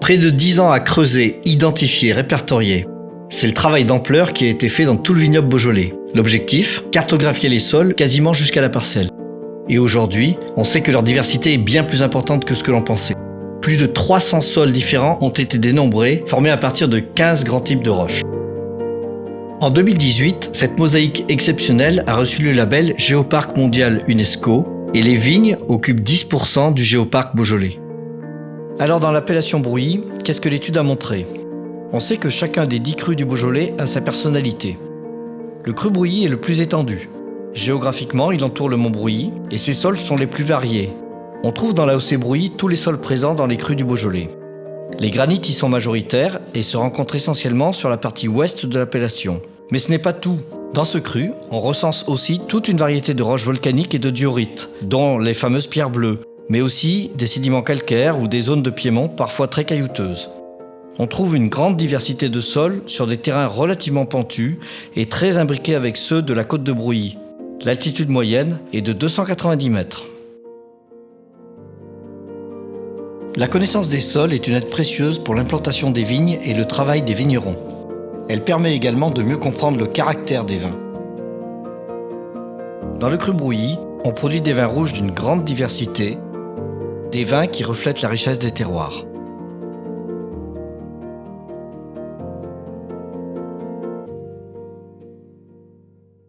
Près de 10 ans à creuser, identifier, répertorier. C'est le travail d'ampleur qui a été fait dans tout le vignoble beaujolais. L'objectif, cartographier les sols quasiment jusqu'à la parcelle. Et aujourd'hui, on sait que leur diversité est bien plus importante que ce que l'on pensait. Plus de 300 sols différents ont été dénombrés, formés à partir de 15 grands types de roches. En 2018, cette mosaïque exceptionnelle a reçu le label Géoparc mondial UNESCO et les vignes occupent 10% du géoparc beaujolais. Alors dans l'appellation Brouilly, qu'est-ce que l'étude a montré ? On sait que chacun des 10 crus du Beaujolais a sa personnalité. Le cru Brouilly est le plus étendu. Géographiquement, il entoure le mont Brouilly et ses sols sont les plus variés. On trouve dans l'AOC Brouilly tous les sols présents dans les crus du Beaujolais. Les granites y sont majoritaires et se rencontrent essentiellement sur la partie ouest de l'appellation. Mais ce n'est pas tout. Dans ce cru, on recense aussi toute une variété de roches volcaniques et de diorites, dont les fameuses pierres bleues, mais aussi des sédiments calcaires ou des zones de piémont parfois très caillouteuses. On trouve une grande diversité de sols sur des terrains relativement pentus et très imbriqués avec ceux de la côte de Brouilly. L'altitude moyenne est de 290 mètres. La connaissance des sols est une aide précieuse pour l'implantation des vignes et le travail des vignerons. Elle permet également de mieux comprendre le caractère des vins. Dans le cru Brouilly, on produit des vins rouges d'une grande diversité, des vins qui reflètent la richesse des terroirs.